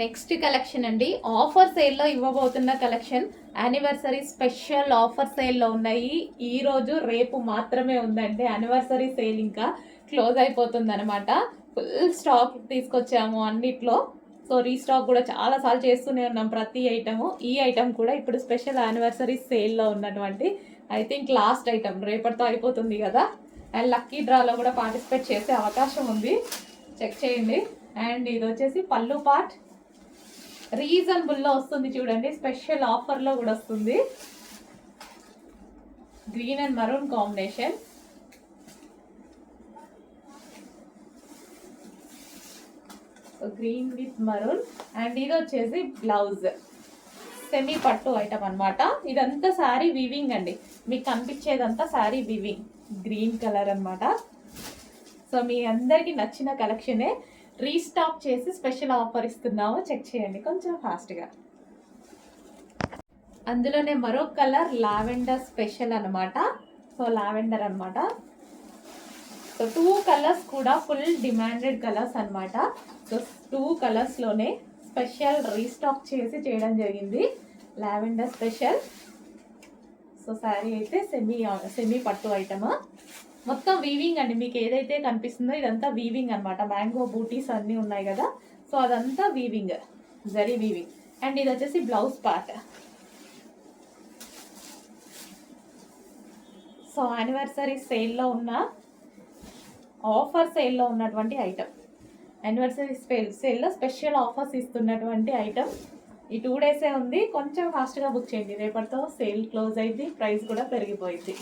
Next collection అండి, offer సేల్లో ఇవ్వబోతున్న collection. Anniversary special offer సేల్లో ఉన్నాయి. ఈ రోజు రేపు మాత్రమే ఉందండి యానివర్సరీ సేల్, ఇంకా క్లోజ్ అయిపోతుంది అనమాట. ఫుల్ స్టాక్ తీసుకొచ్చాము అన్నిట్లో. సో రీస్టాక్ కూడా చాలా సార్లు చేస్తూనే ఉన్నాం ప్రతి ఐటము. ఈ ఐటమ్ కూడా ఇప్పుడు స్పెషల్ యానివర్సరీ సేల్లో ఉన్నటువంటి ఐ థింక్ లాస్ట్ ఐటమ్, రేపటితో అయిపోతుంది కదా. అండ్ లక్కీ డ్రాలో కూడా పార్టిసిపేట్ చేసే అవకాశం ఉంది, చెక్ చేయండి. అండ్ ఇది వచ్చేసి పళ్ళు పార్ట్ రీజనబుల్లో వస్తుంది చూడండి, స్పెషల్ ఆఫర్లో కూడా వస్తుంది. Green and maroon combination. Green with maroon. And ఇది వచ్చేసి బ్లౌజ్, సెమీ పట్టు ఐటమ్ అనమాట. ఇదంతా శారీ వీవింగ్ అండి, మీకు కనిపించేదంతా శారీ వీవింగ్, గ్రీన్ కలర్ అనమాట. సో మీ అందరికి నచ్చిన కలెక్షనే రీస్టాక్ చేసి స్పెషల్ ఆఫర్ ఇస్తున్నాము, చెక్ చేయండి కొంచెం ఫాస్ట్గా. అందులోనే మరో కలర్ లావెండర్ స్పెషల్ అనమాట. సో లావెండర్ అనమాట. సో 2 కలర్స్ కూడా ఫుల్ డిమాండెడ్ కలర్స్ అనమాట. సో 2 కలర్స్లోనే స్పెషల్ రీస్టాక్ చేసి చేయడం జరిగింది, లావెండర్ స్పెషల్. సో శారీ అయితే సెమీ పట్టు ఐటమ్, మొత్తం వీవింగ్ అండి. మీకు ఏదైతే కనిపిస్తుందో ఇదంతా వీవింగ్ అనమాట. మ్యాంగో బూటీస్ అన్నీ ఉన్నాయి కదా, సో అదంతా వీవింగ్, జరీ వీవింగ్. అండ్ ఇది వచ్చేసి బ్లౌజ్ పార్ట్. సో యానివర్సరీ సేల్లో ఉన్న, ఆఫర్ సేల్లో ఉన్నటువంటి ఐటమ్, యానివర్సరీ సేల్లో స్పెషల్ ఆఫర్స్ ఇస్తున్నటువంటి ఐటమ్. ఈ 2 డేసే ఉంది, కొంచెం ఫాస్ట్గా బుక్ చేయండి, రేపటితో సేల్ క్లోజ్ అయింది, ప్రైస్ కూడా పెరిగిపోయింది.